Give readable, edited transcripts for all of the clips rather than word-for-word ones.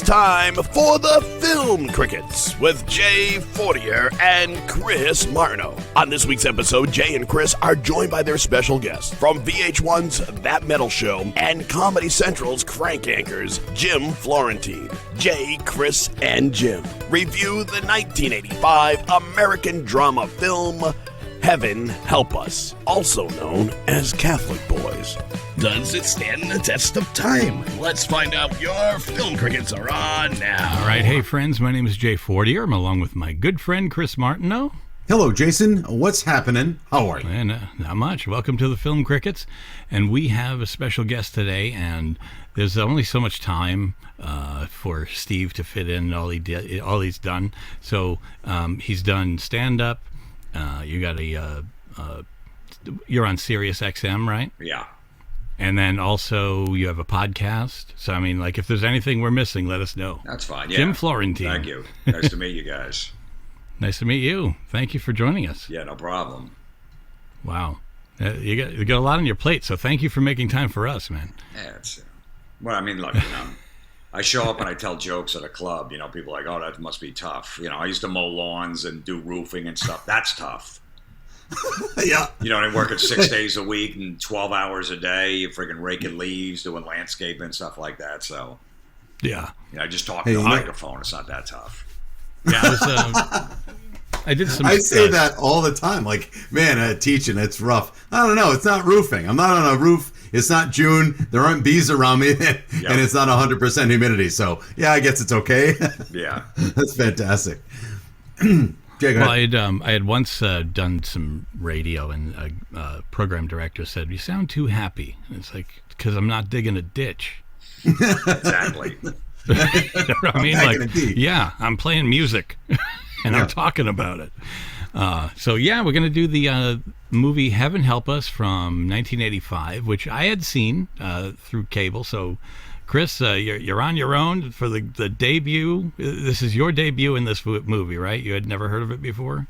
time for the Film Crickets with Jay Fortier and Chris Martineau. On this week's episode, Jay and Chris are joined by their special guests from VH1's That Metal Show and Comedy Central's Crank Anchors, Jim Florentine. Jay, Chris, and Jim review the 1985 American drama film Heaven Help Us, also known as Catholic Boys. Does it stand the test of time? Let's find out. Your Film Crickets are on now. All right. Hey, friends. My name is Jay Fortier. I'm along with my good friend, Chris Martineau. Hello, Jason. What's happening? How are you? And, not much. Welcome to the Film Crickets. And we have a special guest today, and there's only so much time for Steve to fit in all he's done. So he's done stand-up. You got you're on Sirius XM, right? Yeah. And then also you have a podcast. So, I mean, like, if there's anything we're missing, let us know. That's fine, yeah. Jim Florentine. Thank you. Nice to meet you guys. Nice to meet you. Thank you for joining us. Yeah, no problem. Wow. You got a lot on your plate, so thank you for making time for us, man. Yeah, it's... well, I mean, look, I show up and I tell jokes at a club. People are like, oh, that must be tough. I used to mow lawns and do roofing and stuff. That's tough. Yeah. I work at 6 days a week and 12 hours a day, freaking raking leaves, doing landscaping and stuff like that. So, yeah. I just talk to the microphone. It's not that tough. Yeah, I did some. I say that all the time. Like, man, teaching, it's rough. I don't know. It's not roofing. I'm not on a roof. It's not June. There aren't bees around me, and it's not 100% humidity. So, yeah, I guess it's okay. Yeah. That's fantastic. Well, I had once done some radio, and a program director said, "You sound too happy." And it's like, because I'm not digging a ditch. Exactly. You know what I mean? Like, yeah, I'm playing music, and I'm talking about it. So yeah, we're gonna do the movie Heaven Help Us from 1985, which I had seen through cable. So, Chris, you're on your own for the debut. This is your debut in this movie, right? You had never heard of it before?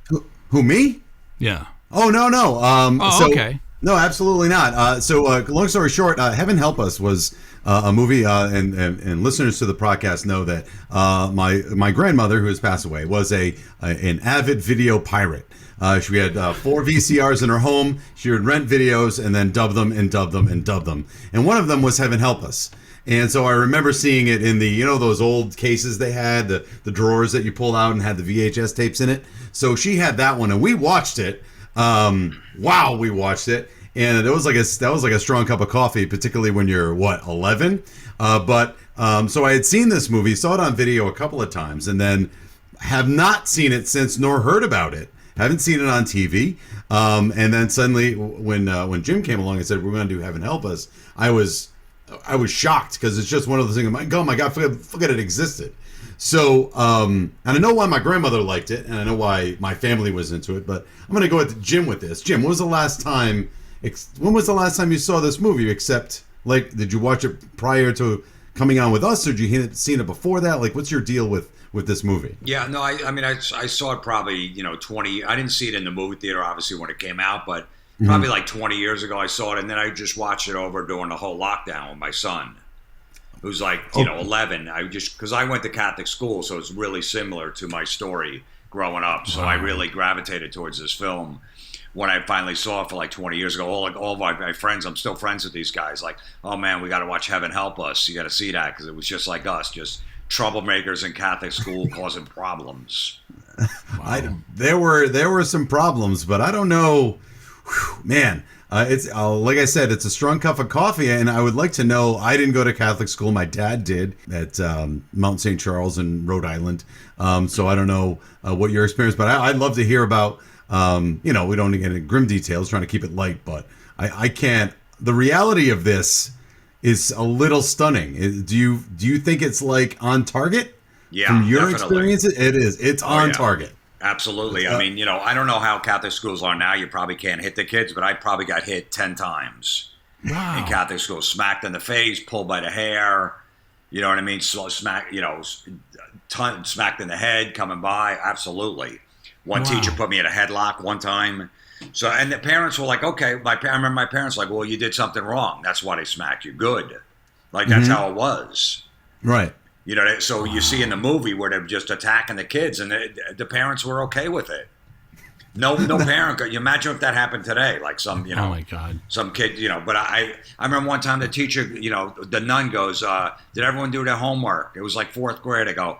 Who, me? Yeah. Oh, no. Okay. No, absolutely not. So, long story short, Heaven Help Us was a movie, and listeners to the podcast know that my grandmother, who has passed away, was an avid video pirate. She had 4 VCRs in her home. She would rent videos and then dub them and dub them and dub them. And one of them was Heaven Help Us. And so I remember seeing it in the, those old cases they had, the drawers that you pull out and had the VHS tapes in it. So she had that one, and we watched it. We watched it, and that was like a strong cup of coffee, particularly when you're 11. So I had seen this movie, saw it on video a couple of times, and then have not seen it since, nor heard about it. Haven't seen it on TV. And then suddenly, when Jim came along and said we're going to do Heaven Help Us, I was shocked, because it's just one of those things. I'm like, oh my God, forget it existed. So, and I know why my grandmother liked it, and I know why my family was into it, but I'm going to go with Jim with this. Jim, when was the last time you saw this movie? Except, like, did you watch it prior to coming on with us, or did you seen it before that? Like, what's your deal with this movie? Yeah, no, I saw it probably, 20, I didn't see it in the movie theater, obviously, when it came out, but probably like 20 years ago I saw it, and then I just watched it over during the whole lockdown with my son, who's like, 11. Because I went to Catholic school, so it's really similar to my story growing up. So I really gravitated towards this film when I finally saw it for like 20 years ago. All of my friends, I'm still friends with these guys, like, oh man, we got to watch Heaven Help Us. You got to see that, because it was just like us, just troublemakers in Catholic school causing problems. There were some problems, but I don't know. Whew, man, it's like I said, it's a strong cup of coffee, and I would like to know. I didn't go to Catholic school. My dad did at Mount St. Charles in Rhode Island. So I don't know what your experience, but I'd love to hear about. We don't get into grim details, trying to keep it light, but I can't. The reality of this is a little stunning. Do you think it's like on target? Yeah, from your definitely. experience, it is. It's on target. Absolutely. I mean, I don't know how Catholic schools are now. You probably can't hit the kids, but I probably got hit 10 times in Catholic school. Smacked in the face, pulled by the hair. You know what I mean? Smacked in the head coming by. Absolutely. One teacher put me in a headlock one time. So, and the parents were like, okay. I remember my parents were like, well, you did something wrong. That's why they smacked you. Good. Like, that's how it was. Right. You know, so you see in the movie where they're just attacking the kids, and the parents were okay with it. No parent. You imagine if that happened today, like some, oh my God, some kid, But I remember one time the teacher, the nun goes, "Did everyone do their homework?" It was like fourth grade. I go,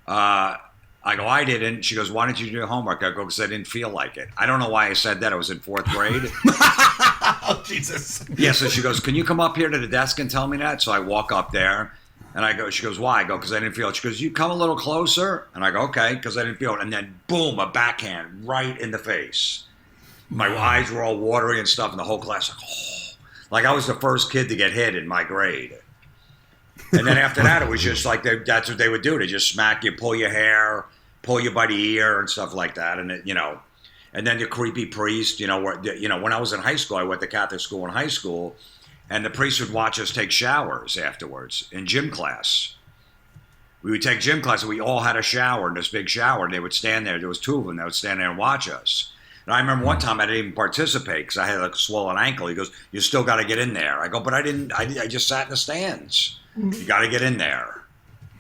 "I didn't." She goes, "Why didn't you do your homework?" I go, "Because I didn't feel like it." I don't know why I said that. I was in fourth grade. Oh, Jesus. Yeah. So she goes, "Can you come up here to the desk and tell me that?" So I walk up there. And I go, she goes, "Why?" I go, "Because I didn't feel it." She goes, "You come a little closer." And I go, "Okay," because I didn't feel it. And then, boom, a backhand right in the face. My eyes were all watery and stuff, and the whole class, like I was the first kid to get hit in my grade. And then after that, it was just like that's what they would do. They just smack you, pull your hair, pull you by the ear, and stuff like that. And and then the creepy priest, when I was in high school, I went to Catholic school in high school. And the priest would watch us take showers afterwards in gym class. We would take gym class, and we all had a shower in this big shower. And they would stand there. There was two of them that would stand there and watch us. And I remember one time I didn't even participate because I had like a swollen ankle. He goes, "You still got to get in there." I go, "But I didn't. I just sat in the stands." You got to get in there.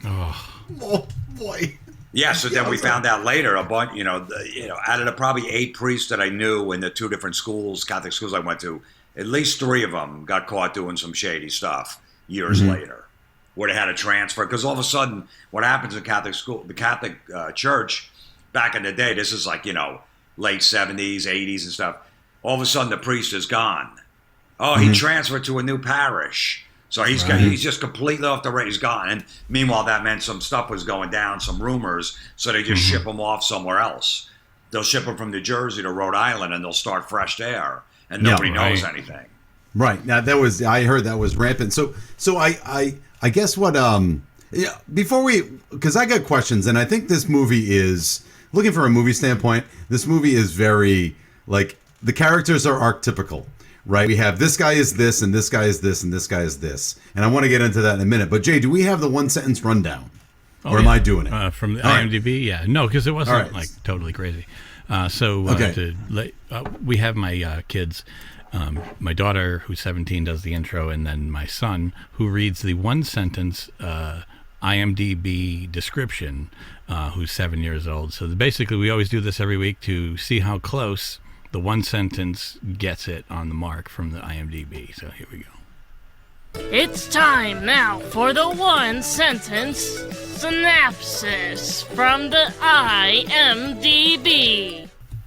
Oh boy. Yeah. So then we found out later a bunch. Out of the probably 8 priests that I knew in the 2 different schools, Catholic schools I went to. At least 3 of them got caught doing some shady stuff years later, where they had to transfer. Because all of a sudden, what happens in Catholic school, the Catholic Church, back in the day, this is like, late 70s, 80s and stuff. All of a sudden, the priest is gone. Oh, he transferred to a new parish. So he's just completely off the radar. He's gone. And meanwhile, that meant some stuff was going down, some rumors. So they just ship him off somewhere else. They'll ship him from New Jersey to Rhode Island, and they'll start fresh there. And nobody knows anything. Right. Now I heard that was rampant. So I guess what before because I got questions, and I think this movie is, looking from a movie standpoint, this movie is very, like, the characters are archetypical, right? We have this guy is this, and this guy is this, and this guy is this. And I want to get into that in a minute. But Jay, do we have the 1-sentence rundown? Or am I doing it? From the IMDb? Yeah. No, because it wasn't like totally crazy. We have my kids. My daughter, who's 17, does the intro, and then my son, who reads the 1-sentence IMDb description, who's 7 years old. So basically, we always do this every week to see how close the 1-sentence gets it on the mark from the IMDb. So here we go. It's time now for the 1-sentence synopsis from the IMDb.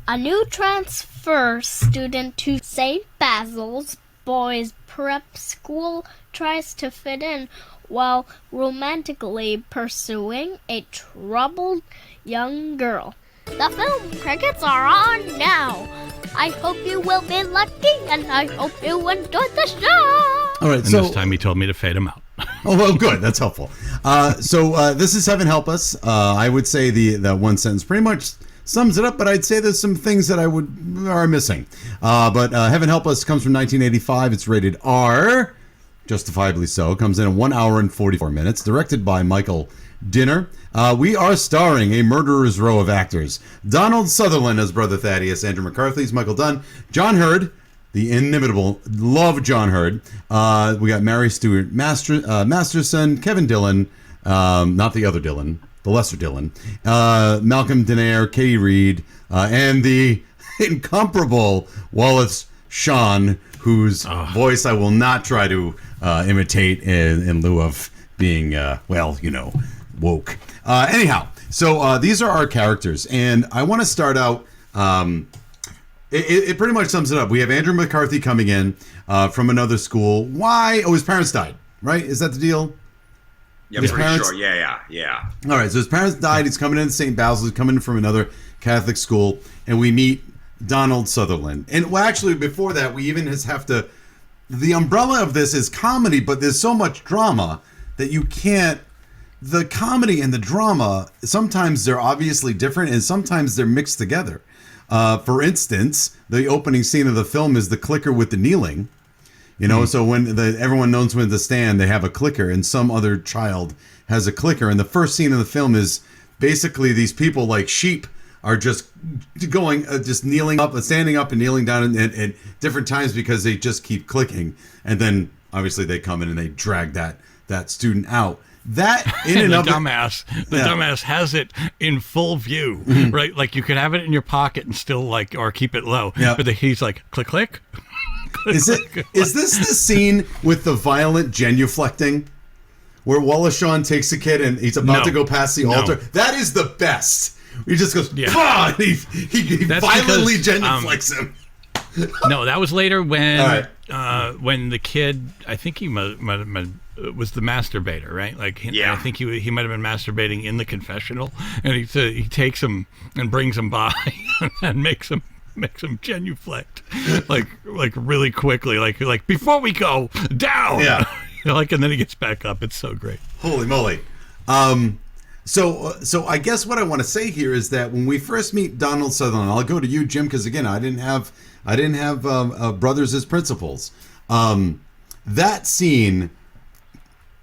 A new transfer student to St. Basil's Boys Prep School tries to fit in while romantically pursuing a troubled young girl. The film credits are on now. I hope you will be lucky, and I hope you enjoyed the show. All right, and this time he told me to fade him out. Oh, well, good. That's helpful. This is Heaven Help Us. I would say the 1 sentence pretty much sums it up, but I'd say there's some things that are missing. But Heaven Help Us comes from 1985. It's rated R, justifiably so. It comes in at 1 hour and 44 minutes. Directed by Michael Dinner. We are starring a murderer's row of actors. Donald Sutherland as Brother Thaddeus, Andrew McCarthy as Michael Dunn, John Hurd, the inimitable, love John Hurd. We got Mary Stuart Masterson, Kevin Dillon, not the other Dillon, the lesser Dillon, Malcolm Denaire, Katie Reed, and the incomparable Wallace Shawn, whose voice I will not try to imitate in lieu of being, woke. Anyhow, so these are our characters, and I want to start out. It pretty much sums it up. We have Andrew McCarthy coming in from another school. Why? Oh, his parents died, right? Is that the deal? Yeah, pretty sure. Yeah. All right, so his parents died. He's coming into St. Basil's. He's coming in from another Catholic school, and we meet Donald Sutherland. And well, actually, before that, we even have to. The umbrella of this is comedy, but there's so much drama that you can't. The comedy and the drama, sometimes they're obviously different, and sometimes they're mixed together. For instance, the opening scene of the film is the clicker with the kneeling. So when everyone knows when to stand, they have a clicker, and some other child has a clicker. And the first scene of the film is basically these people, like sheep, are just going, just kneeling up, standing up and kneeling down at different times because they just keep clicking. And then obviously they come in and they drag that student out. that in and and the of dumbass has it in full view, right? Like you could have it in your pocket and still like, or keep it low. Yeah. But he's like, click, click. Is this the scene with the violent genuflecting? Where Wallace Shawn takes a kid and he's about to go past the altar. That is the best. He just goes, bah! He violently genuflects him. No, that was later when the kid, I think he might have was the masturbator, right? Like, I think he might have been masturbating in the confessional, and he takes him and brings him by and makes him genuflect, like really quickly, like before we go down. Yeah. Like, and then he gets back up. It's so great. Holy moly. So I guess what I want to say here is that when we first meet Donald Sutherland, I'll go to you, Jim, because again, I didn't have brothers as principals. That scene,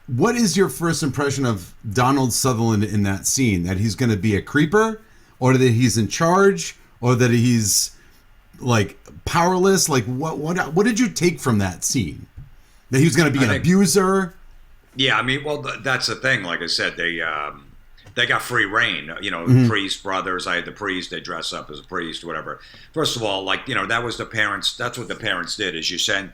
what is your first impression of Donald Sutherland in that scene? That he's going to be a creeper, or that he's in charge, or that he's like powerless? Like what did you take from that scene? That he was going to be an abuser? Yeah, I mean, well, that's the thing. Like I said, they got free reign. You know, priest brothers. I had the priest. They dress up as a priest, whatever. First of all, like, you know, that was the parents. That's what the parents did. Is you send,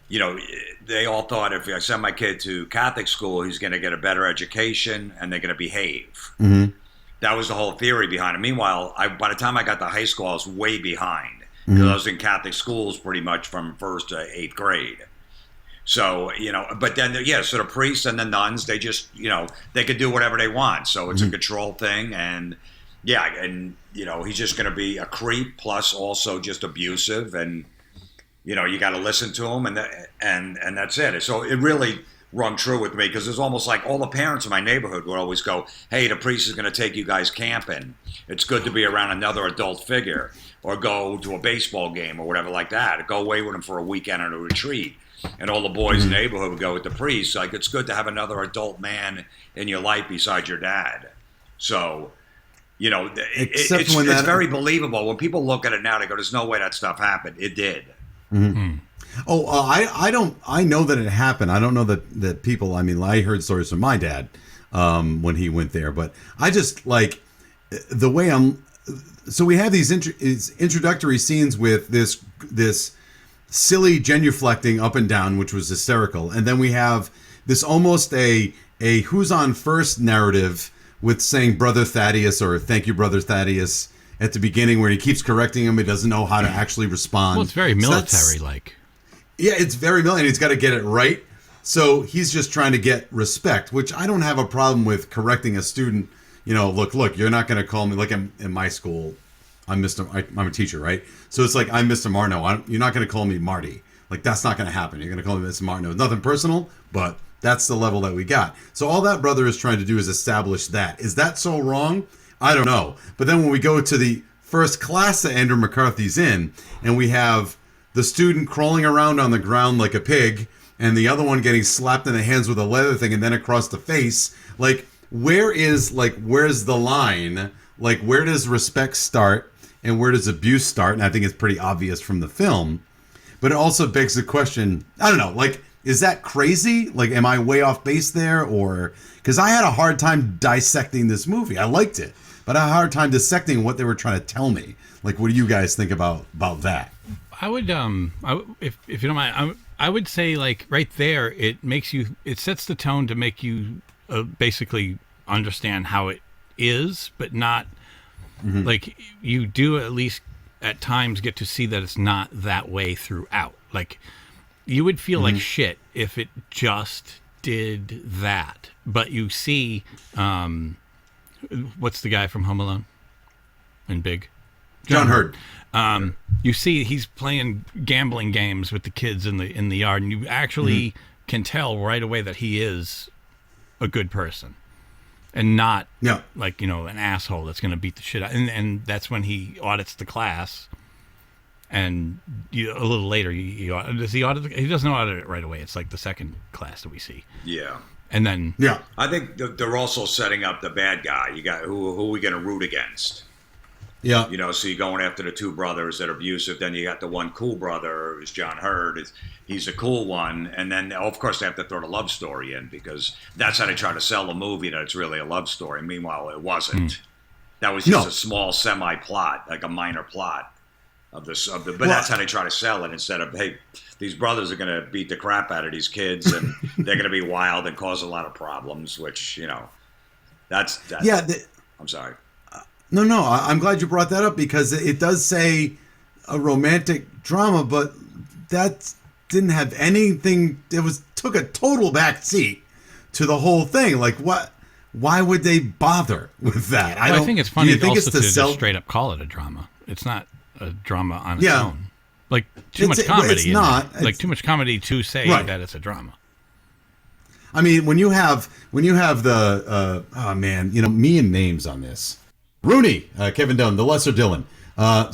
you know, they all thought if I send my kid to Catholic school, he's going to get a better education and they're going to behave. Mm-hmm. That was the whole theory behind it. Meanwhile, by the time I got to high school, I was way behind because I was in Catholic schools pretty much from 1st to 8th grade. So, you know, but then, so the priests and the nuns, they just, you know, they could do whatever they want. So it's a control thing. And, and, you know, he's just going to be a creep plus also just abusive. And, you know, you got to listen to him and that's it. So it really rung true with me because it's almost like all the parents in my neighborhood would always go, hey, the priest is going to take you guys camping. It's good to be around another adult figure, or go to a baseball game or whatever like that. Go away with him for a weekend on a retreat. And all the boys in the neighborhood would go with the priest. Like, it's good to have another adult man in your life besides your dad. So, you know, it's very believable. When people look at it now, they go, there's no way that stuff happened. It did. Mm-hmm. Oh, I know that it happened. I don't know that people, I mean, I heard stories from my dad when he went there. But I just, like, the way so we have these introductory scenes with this silly genuflecting up and down, which was hysterical, and then we have this almost a who's on first narrative with saying Brother Thaddeus or thank you Brother Thaddeus at the beginning, where he keeps correcting him. He doesn't know how to actually respond. Well, it's very military like. Yeah, it's very military. He's got to get it right. So he's just trying to get respect, which I don't have a problem with correcting a student. You know, look, you're not going to call me, like in my school, I'm a teacher, right? So it's like, I'm Mr. Marno. You're not going to call me Marty. Like, that's not going to happen. You're going to call me Mr. Marno. It's nothing personal, but that's the level that we got. So all that brother is trying to do is establish that. Is that so wrong? I don't know. But then when we go to the first class that Andrew McCarthy's in, and we have the student crawling around on the ground like a pig, and the other one getting slapped in the hands with a leather thing and then across the face, like, where's the line? Like, where does respect start? And where does abuse start? And I think it's pretty obvious from the film. But it also begs the question, I don't know, like, is that crazy? Like, am I way off base there? Or, because I had a hard time dissecting this movie. I liked it, but I had a hard time dissecting what they were trying to tell me. Like, what do you guys think about that? I would, if you don't mind, I would say, like, right there, it sets the tone to make you basically understand how it is, but not, like, you do at least at times get to see that it's not that way throughout. Like, you would feel like shit if it just did that. But you see, what's the guy from Home Alone and Big? John Hurt. You see he's playing gambling games with the kids in the yard, and you actually can tell right away that he is a good person. And not like, you know, an asshole that's going to beat the shit out. And that's when he audits the class. And a little later, he doesn't audit it right away. It's like the second class that we see. Yeah. And then I think they're also setting up the bad guy. You got who are we going to root against? Yeah. You know, so you're going after the two brothers that are abusive. Then you got the one cool brother, who's John Hurd. He's a cool one. And then, of course, they have to throw the love story in because that's how they try to sell a movie, that it's really a love story. Meanwhile, it wasn't. That was just a small semi-plot, like a minor plot of this. But that's how they try to sell it, instead of, hey, these brothers are going to beat the crap out of these kids and they're going to be wild and cause a lot of problems, which, you know, that's I'm sorry. No, I'm glad you brought that up, because it does say a romantic drama, but that didn't have anything. It took a total back seat to the whole thing. Like, what? Why would they bother with that? I think it's funny also to just straight up call it a drama. It's not a drama on its own. Like too much comedy. It's not. Like too much comedy to say that it's a drama. I mean, when you have the me and names on this. Rooney, Kevin Dunn, the lesser Dylan.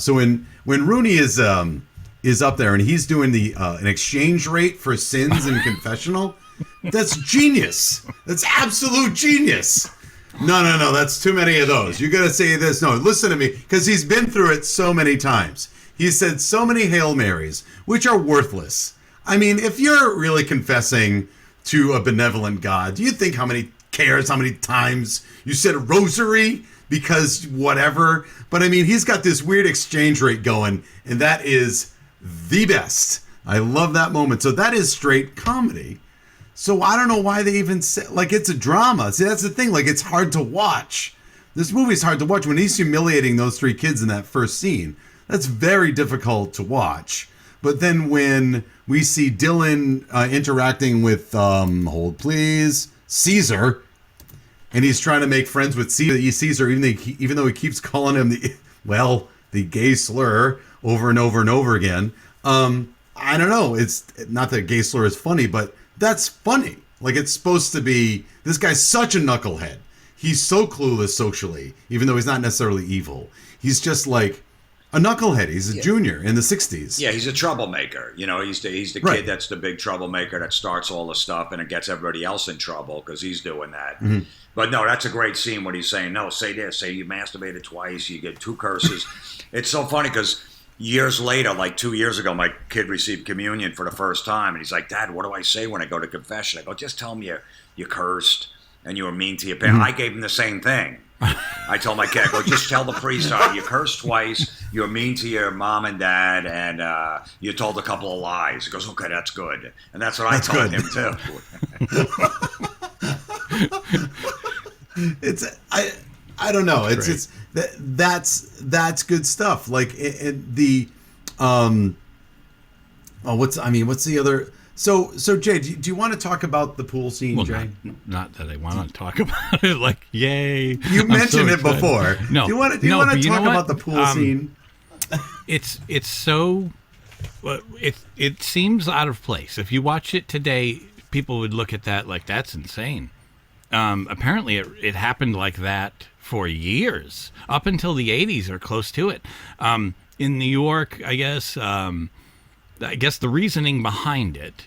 So when Rooney is up there and he's doing an exchange rate for sins in confessional, that's genius. That's absolute genius. No, that's too many of those. You got to say this. No, listen to me, because he's been through it so many times. He's said so many Hail Marys, which are worthless. I mean, if you're really confessing to a benevolent God, do you think how many times you said a rosary? Because whatever. But I mean, he's got this weird exchange rate going, and that is the best. I love that moment. So that is straight comedy. So I don't know why they even say, like, it's a drama. See, that's the thing. Like, it's hard to watch. This movie's hard to watch. When he's humiliating those three kids in that first scene, that's very difficult to watch. But then when we see Dylan interacting with, hold please, Caesar, and he's trying to make friends with Caesar, even though he keeps calling him the gay slur over and over and over again. I don't know. It's not that gay slur is funny, but that's funny. Like, it's supposed to be, this guy's such a knucklehead. He's so clueless socially, even though he's not necessarily evil. He's just like a knucklehead. He's a junior in the 60s. Yeah, he's a troublemaker. You know, he's the kid that's the big troublemaker that starts all the stuff and it gets everybody else in trouble because he's doing that. Mm-hmm. But no, that's a great scene when he's saying, no, say this, say you masturbated twice, you get 2 curses. It's so funny because years later, like 2 years ago, my kid received communion for the first time. And he's like, Dad, what do I say when I go to confession? I go, just tell him you cursed and you were mean to your parents. Mm-hmm. I gave him the same thing. I told my kid, I go, just tell the priest, you cursed twice, you were mean to your mom and dad, and you told a couple of lies. He goes, okay, that's good. And that's what I told him, too. I don't know. That's good stuff. Like what's the other? So Jay, do you want to talk about the pool scene, Jay? Not that I want to talk about it. Like, yay! You mentioned it before. No. Do you want to talk about the pool scene? It's so. It seems out of place. If you watch it today, people would look at that like that's insane. Apparently, it happened like that for years, up until the 80s or close to it. In New York, I guess the reasoning behind it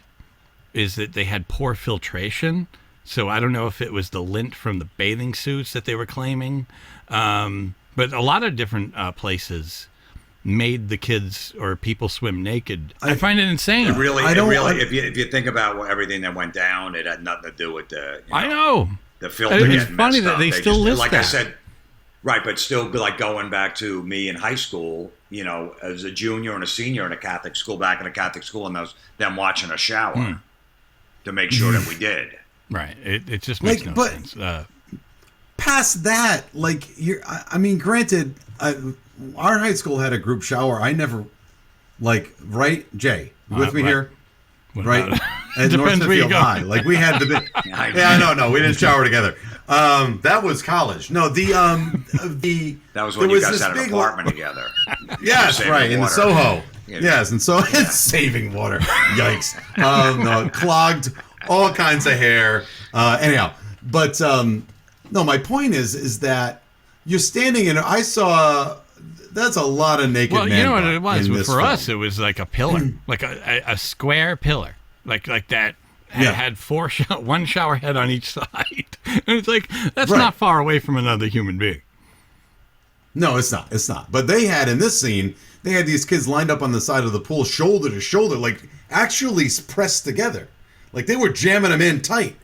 is that they had poor filtration. So I don't know if it was the lint from the bathing suits that they were claiming. But a lot of different places made the kids or people swim naked. I find it insane. If you think about everything that went down, it had nothing to do with the. I know. The filter. It's funny that they still list like that. I said, right, but still, like going back to me in high school, you know, as a junior and a senior in a Catholic school, back in a Catholic school, and them watching a shower to make sure that we did. Right. It just makes no sense. Past that, like, granted, our high school had a group shower. I never, right, Jay, you with me here? Right? At North Smithfield High. Like, we had the big... no, we didn't shower together. That was college. No, that was when you guys had an apartment together. Yes, right, in the Soho. Yeah. Yes, and so it's saving water. Yikes. No, clogged, all kinds of hair. Anyhow, but no, my point is that you're standing in... I saw... That's a lot of naked men. Well, you know what it was? For us, it was like a pillar, like a square pillar, like that had one shower head on each side. And it's like, that's not far away from another human being. No, it's not. It's not. But they had in this scene, they had these kids lined up on the side of the pool, shoulder to shoulder, like actually pressed together. Like they were jamming them in tight.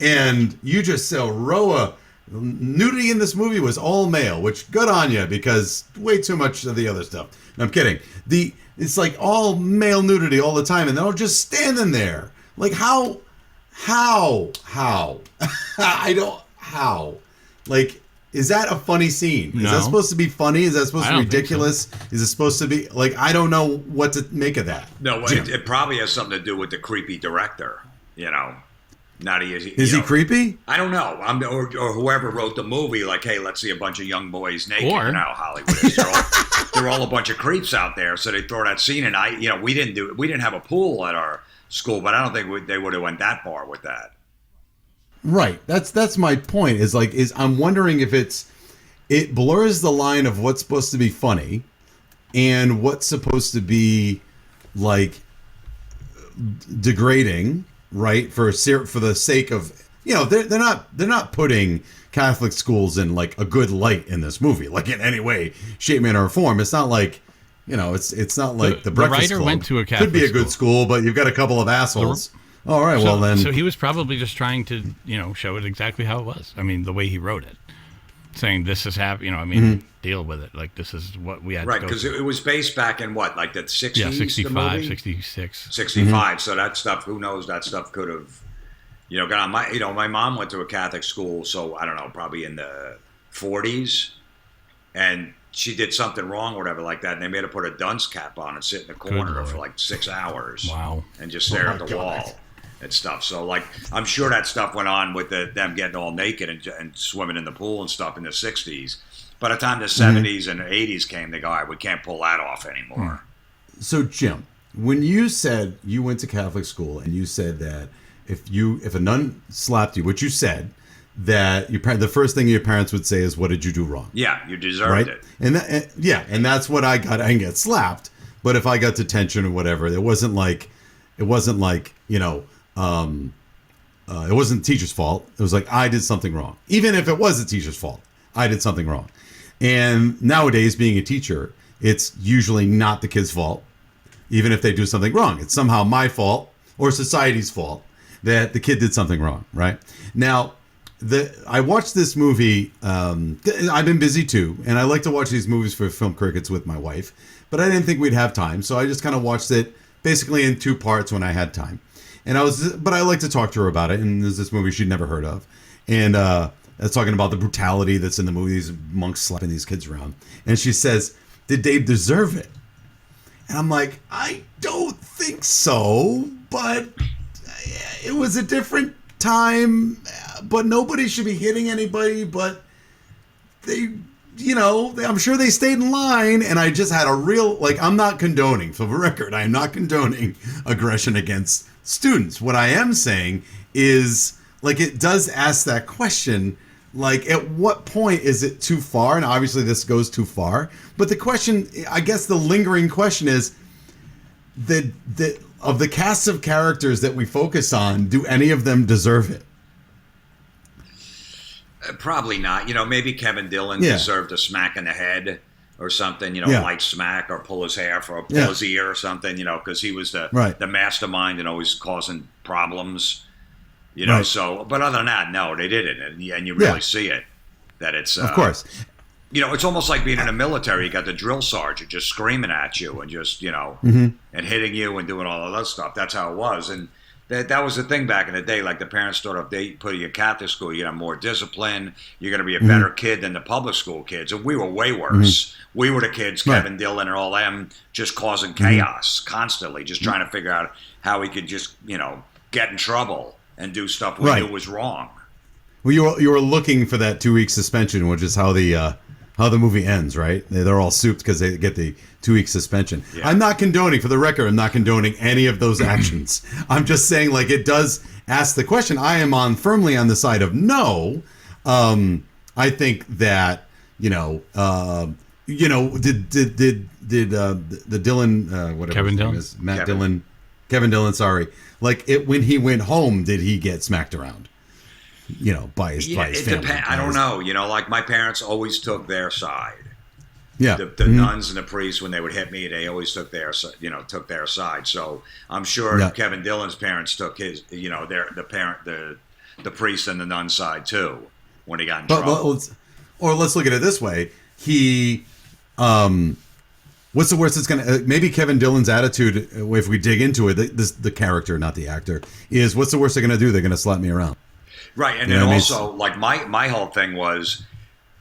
And you just saw Roa. Nudity in this movie was all male, which good on you, because way too much of the other stuff. No, I'm kidding. It's like all male nudity all the time, and they're all just standing there. Like how? Like, is that a funny scene? No. Is that supposed to be funny? Is that supposed I to be don't think ridiculous? so. Is it supposed to be like, I don't know what to make of that. No, Jim. it probably has something to do with the creepy director. Not Is he creepy? I don't know. Or whoever wrote the movie, like, hey, let's see a bunch of young boys naked. Or- You know how Hollywood is. They're all a bunch of creeps out there, so they throw that scene. And we didn't have a pool at our school, but I don't think they would have went that far with that. Right. That's my point. I'm wondering if it blurs the line of what's supposed to be funny and what's supposed to be like degrading, right? For the sake of, they're not putting Catholic schools in like a good light in this movie, like in any way, shape, manner, or form. It's not like, it's not like the Breakfast writer Club. went to a Catholic could be a good school, but you've got a couple of assholes. All right, well then. So he was probably just trying to, show it exactly how it was. I mean, the way he wrote it, saying this is happening. Deal with it. Like this is what we had. Right, to go because through. it was based back in what, like the 60s? Yeah, 65, the movie? 66. 65. So that stuff, who knows? That stuff could have, got on my mom went to a Catholic school, so I don't know, probably in the 40s, and she did something wrong or whatever like that, and they made her put a dunce cap on and sit in the corner for like 6 hours. Wow. And just stare at the wall and stuff. So, like, I'm sure that stuff went on with them getting all naked and swimming in the pool and stuff in the 60s. By the time the 70s and 80s came, they go, all right, we can't pull that off anymore. So, Jim, when you said you went to Catholic school and you said that if a nun slapped you, which you said, that the first thing your parents would say is, "What did you do wrong?" Yeah, you deserved it. And that's what I got. I didn't get slapped, but if I got detention or whatever, it wasn't like it wasn't the teacher's fault. It was like I did something wrong. Even if it was the teacher's fault, I did something wrong. And nowadays, being a teacher, it's usually not the kid's fault. Even if they do something wrong, it's somehow my fault or society's fault that the kid did something wrong. Right now. I watched this movie. I've been busy too, and I like to watch these movies for Film Crickets with my wife. But I didn't think we'd have time, so I just kind of watched it basically in 2 parts when I had time. But I like to talk to her about it. And there's this movie she'd never heard of, and it's talking about the brutality that's in the movie. These monks slapping these kids around, and she says, "Did they deserve it?" And I'm like, I don't think so, but it was a different time, but nobody should be hitting anybody, but they, I'm sure they stayed in line, and I just had a real, I'm not condoning, for the record, I am not condoning aggression against students. What I am saying is, it does ask that question, at what point is it too far? And obviously this goes too far, but the question, I guess the lingering question is, of the cast of characters that we focus on, do any of them deserve it? Probably not. Maybe Kevin Dillon deserved a smack in the head or something, light smack, or pull his hair or pull his ear or something, because he was the mastermind and always causing problems, Right. So, but other than that, no, they didn't. And you really see it, that it's... of course. It's almost like being in the military. You got the drill sergeant just screaming at you and just, and hitting you and doing all of that stuff. That's how it was. And that was the thing back in the day. Like, the parents thought if they put you in Catholic school, you're going to have more discipline. You're going to be a better kid than the public school kids. And we were way worse. We were the kids, Kevin Dillon and all them, just causing chaos constantly, just trying to figure out how we could just, get in trouble and do stuff we knew was wrong. Well, you were looking for that 2-week suspension, which is how the movie ends, right? They're all souped because they get the 2-week suspension. Yeah. I'm not condoning, for the record, I'm not condoning any of those actions. I'm just saying, it does ask the question. I am firmly on the side of no. I think that, did the Dillon, whatever Kevin his name Dillon? is, Matt Dillon, Kevin Dillon, sorry. When he went home, did he get smacked around? By his family. I don't know. My parents always took their side. Yeah. The nuns and the priests, when they would hit me, they always took their side. So I'm sure Kevin Dillon's parents took his, the priest and the nun side too when he got in trouble. Let's look at it this way. He, what's the worst that's going to, maybe Kevin Dillon's attitude, if we dig into it, the character, not the actor, is what's the worst they're going to do? They're going to slap me around. Right. And then also, like, my whole thing was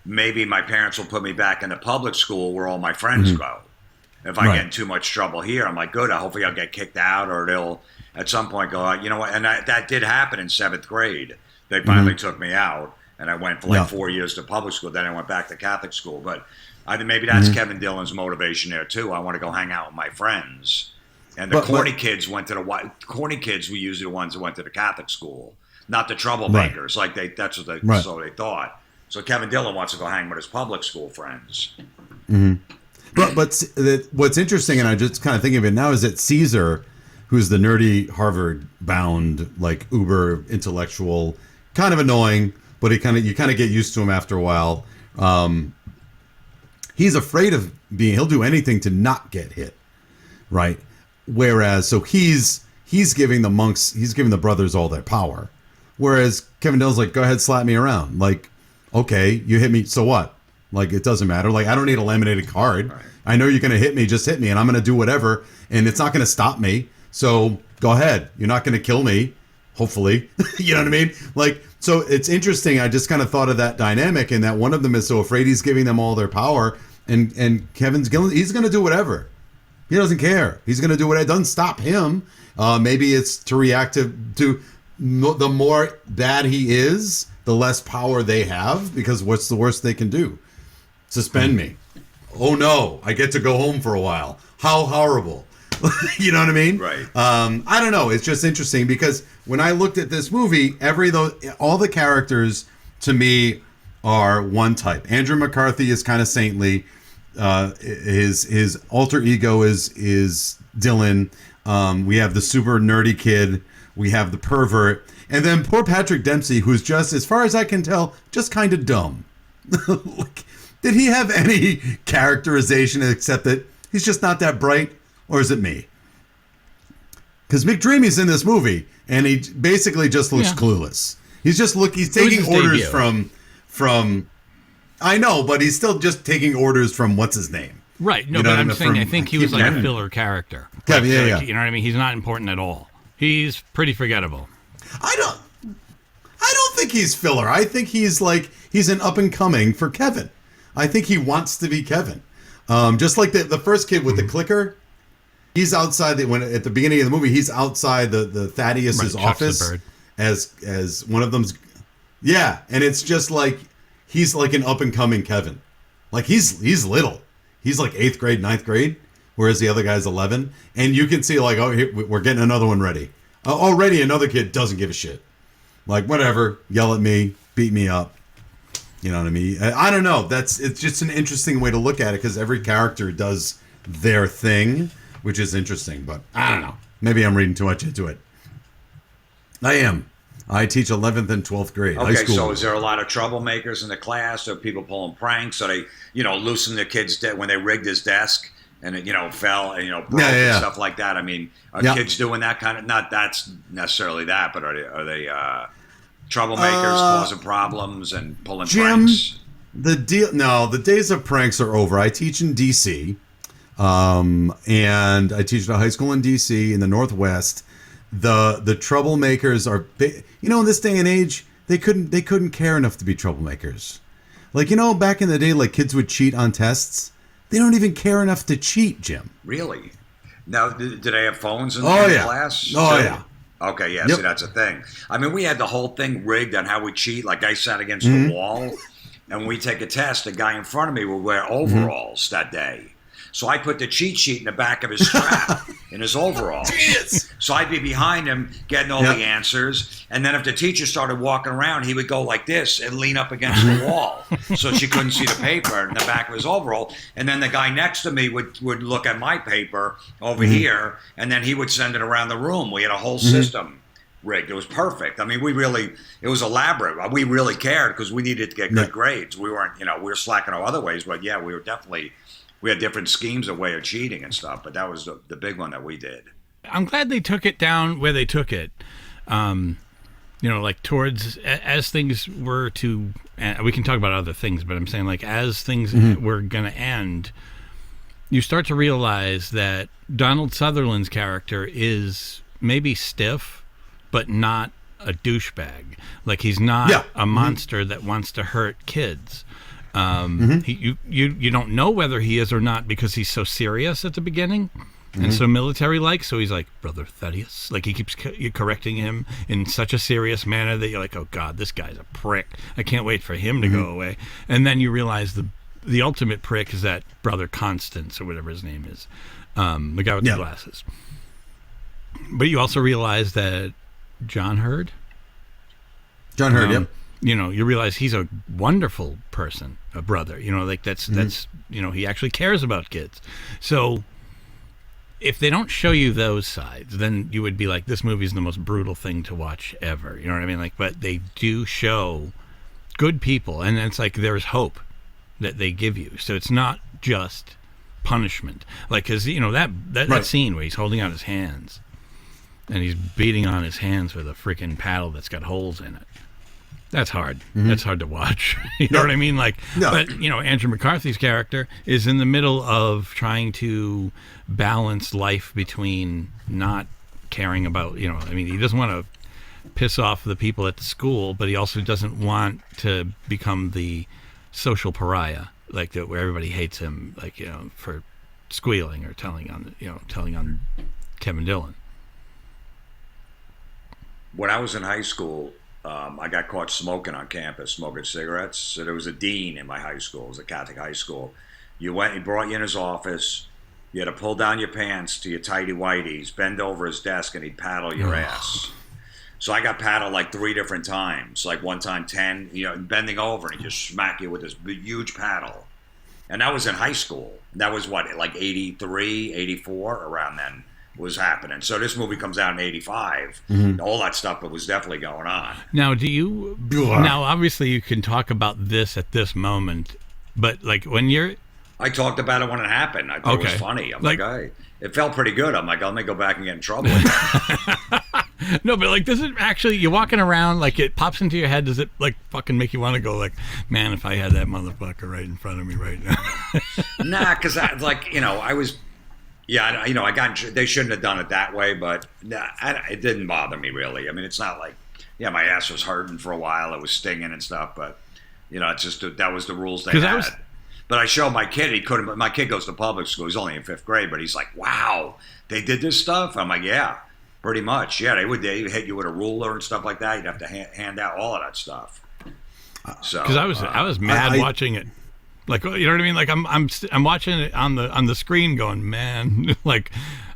maybe my parents will put me back into public school where all my friends go. If I get in too much trouble here, I'm like, good, hopefully I'll get kicked out, or they'll at some point go, you know what? And that did happen in 7th grade. They finally took me out, and I went for like 4 years to public school. Then I went back to Catholic school. But I think maybe that's Kevin Dillon's motivation there too. I want to go hang out with my friends. And the corny kids went to corny kids were usually the ones that went to the Catholic school, not the troublemakers. Like that's what they so they thought. So Kevin Dillon wants to go hang with his public school friends. But what's interesting, and I just kind of thinking of it now, is that Caesar, who's the nerdy Harvard-bound, like uber intellectual, kind of annoying, but you kind of get used to him after a while. He's afraid of he'll do anything to not get hit, right? Whereas, so he's giving the monks, he's giving the brothers all their power. Whereas Kevin Dillon's like, go ahead, slap me around. Like, okay, you hit me, so what? Like, it doesn't matter. Like, I don't need a laminated card. Right. I know you're going to hit me, just hit me, and I'm going to do whatever, and it's not going to stop me. So go ahead. You're not going to kill me, hopefully. You know what I mean? Like, so it's interesting. I just kind of thought of that dynamic, and that one of them is so afraid he's giving them all their power, and Kevin's he's going to do whatever. He doesn't care. He's going to do whatever. It doesn't stop him. Maybe it's to react to the more bad he is, the less power they have, because what's the worst they can do? Suspend me. Oh no, I get to go home for a while. How horrible. You know what I mean? Right. I don't know. It's just interesting because when I looked at this movie, all the characters to me are one type. Andrew McCarthy is kind of saintly. His alter ego is Dylan. We have the super nerdy kid. We have the pervert. And then poor Patrick Dempsey, who's just, as far as I can tell, just kind of dumb. Like, did he have any characterization except that he's just not that bright? Or is it me? Because McDreamy's in this movie, and he basically just looks clueless. He's taking orders from. I know, but he's still just taking orders from what's his name. Right. No, but I'm saying I think he was like a filler character. Kevin, yeah. You know what I mean? He's not important at all. He's pretty forgettable. I don't think he's filler. I think he's an up and coming for Kevin. I think he wants to be Kevin. Just like the first kid with the clicker. He's outside at the beginning of the movie. He's outside the Thaddeus's office as one of them's. Yeah, and it's just like he's like an up and coming Kevin. Like he's little. He's like 8th grade, 9th grade, whereas the other guy's 11. And you can see like, oh, here, we're getting another one ready. Already another kid doesn't give a shit. Like whatever, yell at me, beat me up. You know what I mean? I don't know. It's just an interesting way to look at it because every character does their thing, which is interesting. But I don't know. Maybe I'm reading too much into it. I am. I teach 11th and 12th grade. Okay, high school. So is there a lot of troublemakers in the class? Or people pulling pranks? Or they, loosened the kid's when they rigged his desk and it, fell and broke and stuff like that? I mean, are kids doing that kind of? Not that's necessarily that, but are they troublemakers causing problems and pulling pranks? The days of pranks are over. I teach in D.C. And I teach at a high school in D.C. in the Northwest. The troublemakers are big. In this day and age, they couldn't care enough to be troublemakers. Like, back in the day, like kids would cheat on tests. They don't even care enough to cheat, Jim. Really? Now, did they have phones in class? Oh, yeah. Okay, yeah, yep. See, that's a thing. I mean, we had the whole thing rigged on how we cheat. Like, I sat against the wall, and when we take a test, the guy in front of me would wear overalls that day. So I put the cheat sheet in the back of his strap in his overalls. So I'd be behind him getting all the answers. And then if the teacher started walking around, he would go like this and lean up against the wall so she couldn't see the paper in the back of his overall. And then the guy next to me would look at my paper over here, and then he would send it around the room. We had a whole system. rigged. It was perfect. I mean, it was elaborate. We really cared because we needed to get good grades. We weren't, we were slacking our other ways, but yeah, we had different schemes of way of cheating and stuff, but that was the big one that we did. I'm glad they took it down where they took it. Like towards, as things were to, we can talk about other things, but I'm saying like as things were going to end, you start to realize that Donald Sutherland's character is maybe stiff, but not a douchebag. Like he's not a monster that wants to hurt kids. You don't know whether he is or not because he's so serious at the beginning and so military-like. So he's like, Brother Thaddeus. Like he keeps correcting him in such a serious manner that you're like, oh God, this guy's a prick. I can't wait for him to go away. And then you realize the ultimate prick is that Brother Constance or whatever his name is, the guy with the glasses. But you also realize that John Hurd, you realize he's a wonderful person, a brother. That's he actually cares about kids. So if they don't show you those sides, then you would be like, this movie is the most brutal thing to watch ever. You know what I mean? Like, but they do show good people, and it's like there's hope that they give you. So it's not just punishment. Like, because that scene where he's holding out his hands and he's beating on his hands with a freaking paddle that's got holes in it. That's hard. That's hard to watch. You know what I mean? Like, but Andrew McCarthy's character is in the middle of trying to balance life between not caring about, he doesn't want to piss off the people at the school, but he also doesn't want to become the social pariah, like where everybody hates him, like, for squealing or telling on Kevin Dillon. When I was in high school, I got caught smoking on campus, smoking cigarettes. So there was a dean in my high school. It was a Catholic high school. He brought you in his office. You had to pull down your pants to your tighty whities, bend over his desk, and he'd paddle your ass. So I got paddled like 3 different times. Like one time 10, bending over, and he'd just smack you with this huge paddle. And that was in high school. That was like 83, 84, around then was happening. So this movie comes out in 85. All that stuff was definitely going on. Now, now obviously you can talk about this at this moment, but like when I talked about it when it happened. I thought it was funny. I'm like, it felt pretty good. I'm like, let me go back and get in trouble. No, but like, does it actually, you're walking around, like it pops into your head, does it like fucking make you want to go like, man, if I had that motherfucker right in front of me right now? Nah, because I was, they shouldn't have done it that way, but it didn't bother me really. I mean, it's not like, my ass was hurting for a while, it was stinging and stuff, but it's just that was the rules they had. But I showed my kid, my kid goes to public school, he's only in 5th grade, but he's like, wow, they did this stuff? I'm like, yeah, pretty much. Yeah, they would hit you with a ruler and stuff like that. You'd have to hand out all of that stuff. So because I was mad watching it. Like, you know what I mean? Like I'm watching it on the screen going, man, like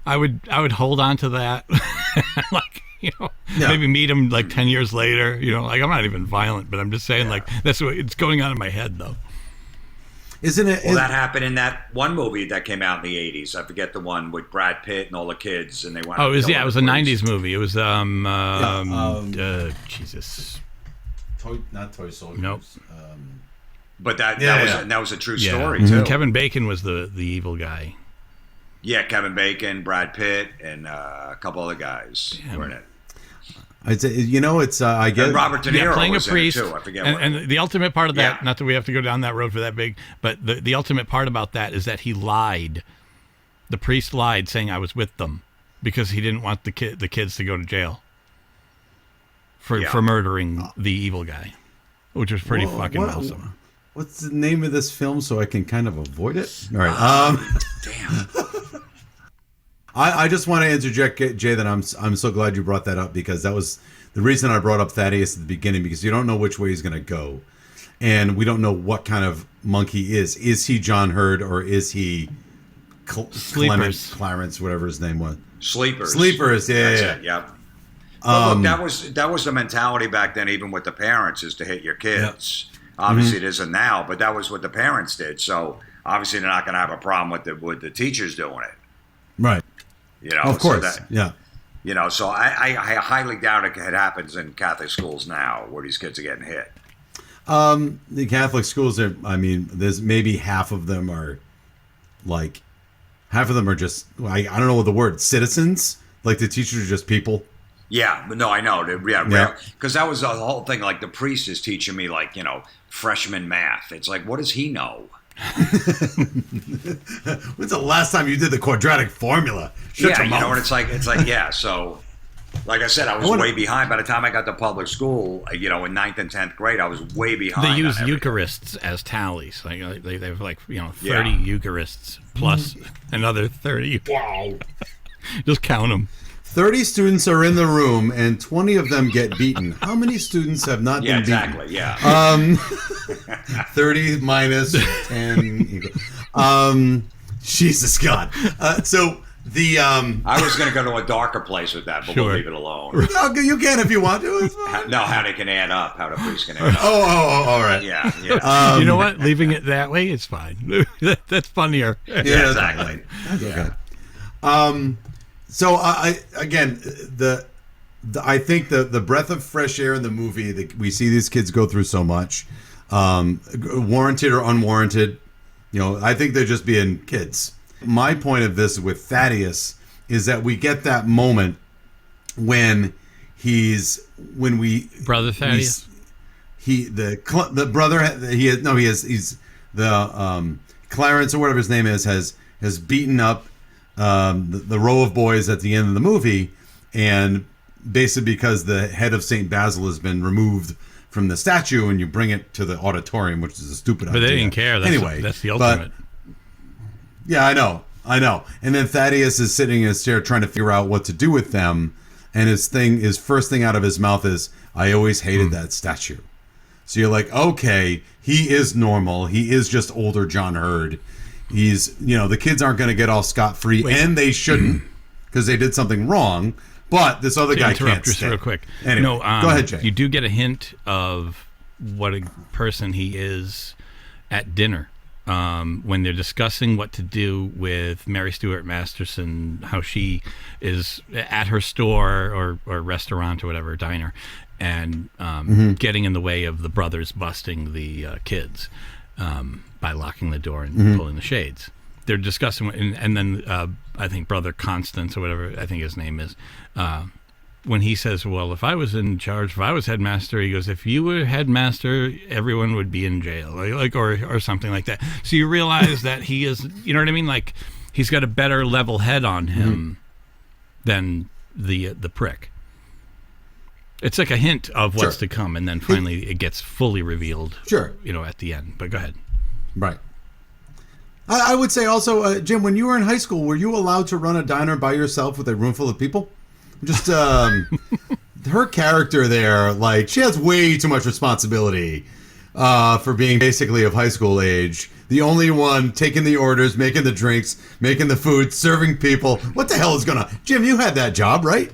I would hold on to that. Like, maybe meet him like 10 years later, like I'm not even violent, but I'm just saying like that's what it's going on in my head though. Isn't it? Well, that happened in that one movie that came out in the 80s. I forget the one with Brad Pitt and all the kids, and they went. Oh, it was a 90s movie. It was Jesus. Not Toy Soldiers. Nope. But that was a true story too. Kevin Bacon was the evil guy. Yeah, Kevin Bacon, Brad Pitt, and a couple other guys were in it. It's I guess Robert De Niro playing was a priest, in it too. I forget. And the ultimate part of that, not that we have to go down that road for that big, but the ultimate part about that is that he lied. The priest lied, saying I was with them because he didn't want the kids to go to jail for murdering the evil guy, which was pretty fucking awesome. What's the name of this film so I can kind of avoid it? All right. Damn. I just want to interject, Jay, that I'm so glad you brought that up, because that was the reason I brought up Thaddeus at the beginning, because you don't know which way he's going to go. And we don't know what kind of monk he is. Is he John Hurd, or is he Clarence, whatever his name was? Sleepers, yeah. Yep. Well, look, that was the mentality back then, even with the parents, is to hit your kids. Yep. Obviously, it isn't now, but that was what the parents did. So obviously, they're not going to have a problem with the teachers doing it. Right. You know, of course. So I highly doubt it happens in Catholic schools now where these kids are getting hit. The Catholic schools there's maybe half of them are just, I don't know what the word, citizens. Like the teachers are just people. Yeah, but no, I know. Yeah. Because that was the whole thing. Like the priest is teaching me freshman math. It's like, what does he know? When's the last time you did the quadratic formula? Shut your mouth. And it's like, yeah. So, like I said, I was way behind. By the time I got to public school, in 9th and 10th grade, I was way behind. They use Eucharists as tallies. Like they have 30 Eucharists plus another 30. Wow. Just count them. 30 students are in the room, and 20 of them get beaten. How many students have not been beaten? Yeah, exactly. 30 minus 10 equals. Jesus God. So the I was going to go to a darker place with that, but we'll leave it alone. You can if you want to. How they can add up, how the priest can add up. Oh, all right. Yeah. You know what? Leaving it that way, it's fine. That's funnier. Yeah, exactly. Okay. So I think the breath of fresh air in the movie that we see these kids go through so much, warranted or unwarranted, I think they're just being kids. My point of this with Thaddeus is that we get that moment when he's Brother Thaddeus. He's the Clarence or whatever his name is has beaten up the row of boys at the end of the movie, and basically because the head of St. Basil has been removed from the statue and you bring it to the auditorium, which is a stupid idea. But they didn't care. That's the ultimate. Yeah, I know. And then Thaddeus is sitting in his chair trying to figure out what to do with them, and his first thing out of his mouth is, "I always hated that statue." So you're like, okay, he is normal. He is just older John Hurd. He's, the kids aren't going to get all scot-free, and they shouldn't, because they did something wrong. But this other guy can't stay. Real quick. Anyway, go ahead, Jay. You do get a hint of what a person he is at dinner. When they're discussing what to do with Mary Stuart Masterson, how she is at her store or restaurant or whatever, diner, and getting in the way of the brothers busting the kids by locking the door and pulling the shades. They're discussing, and then I think Brother Constance or whatever I think his name is, when he says, well, if I was in charge, if I was headmaster, he goes, if you were headmaster, everyone would be in jail, or something like that. So you realize that he is, you know what I mean? Like, he's got a better level head on him than the prick. It's like a hint of what's to come, and then finally it gets fully revealed, at the end. But go ahead. Right. I would say also, Jim, when you were in high school, were you allowed to run a diner by yourself with a room full of people? Just her character there, she has way too much responsibility for being basically of high school age. The only one taking the orders, making the drinks, making the food, serving people. What the hell is going on? Jim, you had that job, right?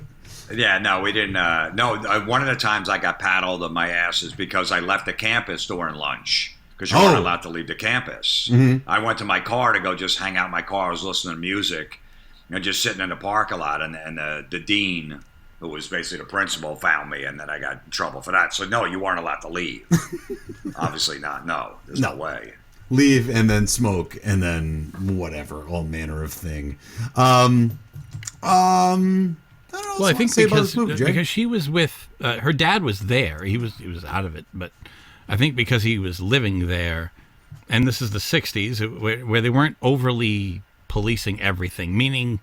Yeah, no, we didn't. One of the times I got paddled on my ass is because I left the campus during lunch. Because you weren't allowed to leave the campus. I went to my car to go just hang out in my car. I was listening to music. Just sitting in the parking lot, and the dean, who was basically the principal, found me, and then I got in trouble for that. So, no, you weren't allowed to leave. Obviously not. No, there's no way. Leave and then smoke and then whatever, all manner of thing. I don't know. Well, I think because she was with her dad was there. He was out of it, but I think because he was living there, and this is the '60s, where they weren't overly policing everything, meaning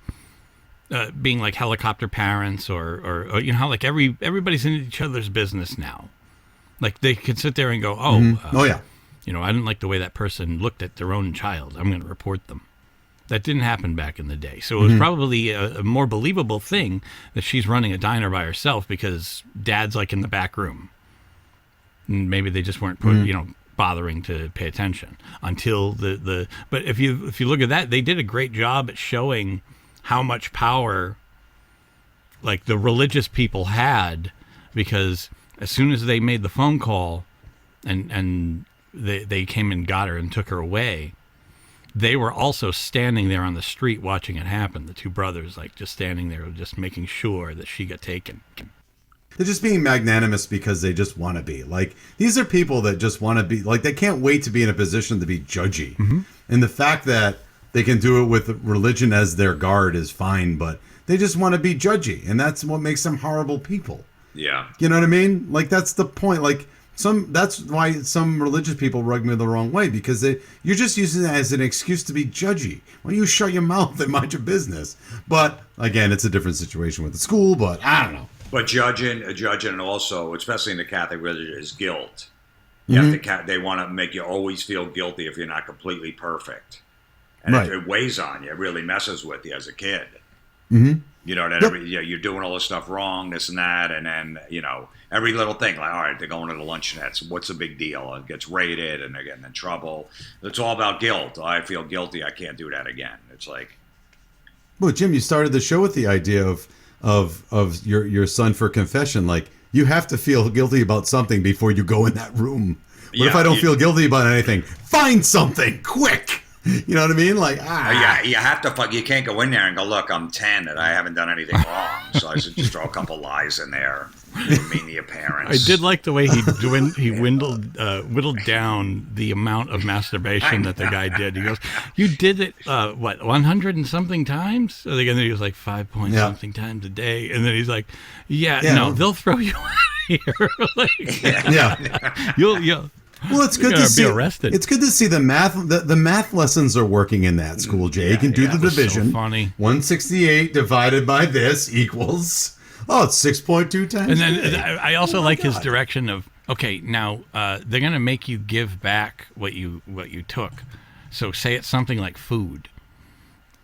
being like helicopter parents or how everybody's in each other's business now. Like they could sit there and go, I didn't like the way that person looked at their own child. I'm going to report them. That didn't happen back in the day. So it was probably a more believable thing that she's running a diner by herself because dad's in the back room. And maybe they just weren't bothering to pay attention until but if you look at that, they did a great job at showing how much power the religious people had, because as soon as they made the phone call and they came and got her and took her away, they were also standing there on the street watching it happen. The two brothers, like, just standing there, just making sure that she got taken. They're just being magnanimous because they just want to be. Like, these are people that just want to be, like, they can't wait to be in a position to be judgy. Mm-hmm. And the fact that they can do it with religion as their guard is fine, but they just want to be judgy. And that's what makes them horrible people. Yeah. You know what I mean? Like, that's the point. Like, that's why some religious people rug me the wrong way, because you're just using that as an excuse to be judgy. Why don't you shut your mouth and mind your business? But, again, it's a different situation with the school, but I don't know. But judging, and also, especially in the Catholic religion, is guilt. You have to, they want to make you always feel guilty if you're not completely perfect, and it weighs on you. It really messes with you as a kid. Mm-hmm. You know that you're doing all this stuff wrong, this and that, and then every little thing. Like, all right, they're going to the luncheonettes. What's the big deal? It gets raided, and they're getting in trouble. It's all about guilt. I feel guilty. I can't do that again. It's like, well, Jim, you started the show with the idea of your son for confession. Like, you have to feel guilty about something before you go in that room. What if I don't feel guilty about anything? Find something quick. You know what I mean? Like, yeah, you have to. You can't go in there and go, look, I'm 10 and I haven't done anything wrong, so I should just throw a couple lies in there. Mean the appearance. I did like the way he whittled down the amount of masturbation that the guy did. He goes, "You did it 100 and something times?" And then he was like 5 point something times a day, and then he's like, "No, they'll throw you out of here." Like, you'll. Well, it's good to see. Arrested. It's good to see the math. The math lessons are working in that school. Jay, you can do the division. So funny. 168 divided by this equals. Oh, it's 6.2 times. And then I also like his direction of, okay, now they're going to make you give back what you took. So say it's something like food.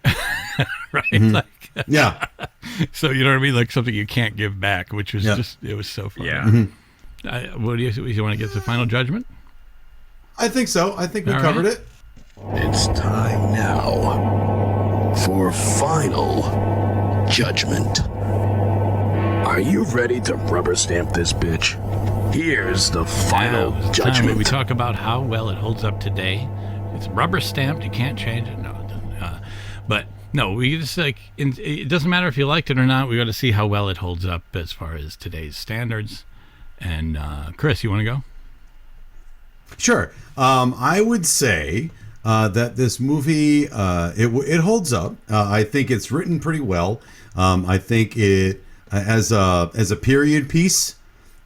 Right? Mm-hmm. Like, yeah. So you know what I mean? Like something you can't give back, which was it was so funny. Yeah. Mm-hmm. What do you want to get to the final judgment? I think so. I think we covered it. It's time now for final judgment. Are you ready to rubber stamp this bitch? Here's the final judgment. We talk about how well it holds up today. It's rubber stamped. You can't change it. No, it doesn't. But no, we just it doesn't matter if you liked it or not. We got to see how well it holds up as far as today's standards. And Chris, you want to go? Sure. I would say that this movie it holds up. I think it's written pretty well. I think it as a period piece,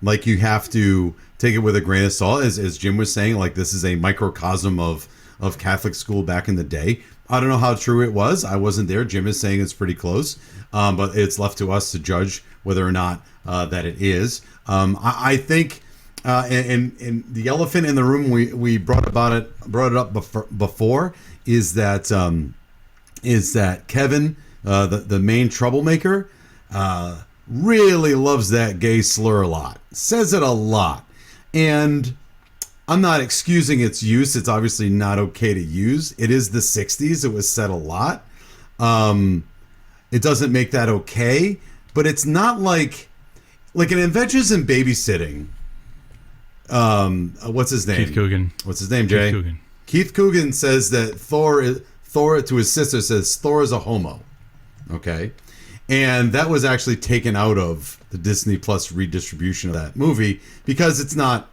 like, you have to take it with a grain of salt, as Jim was saying. Like, this is a microcosm of Catholic school back in the day. I don't know how true it was. I wasn't there. Jim is saying it's pretty close, but it's left to us to judge whether or not that it is. I think. And the elephant in the room we brought it up before is that Kevin, the main troublemaker, really loves that gay slur a lot, says it a lot, and I'm not excusing its use. It's obviously not okay to use. It is the 60s. It was said a lot. It doesn't make that okay, but it's not like in Adventures in Babysitting. What's his name? Keith Coogan. What's his name, Jay? Keith Coogan says that Thor to his sister says Thor is a homo. Okay. And that was actually taken out of the Disney Plus redistribution of that movie because it's not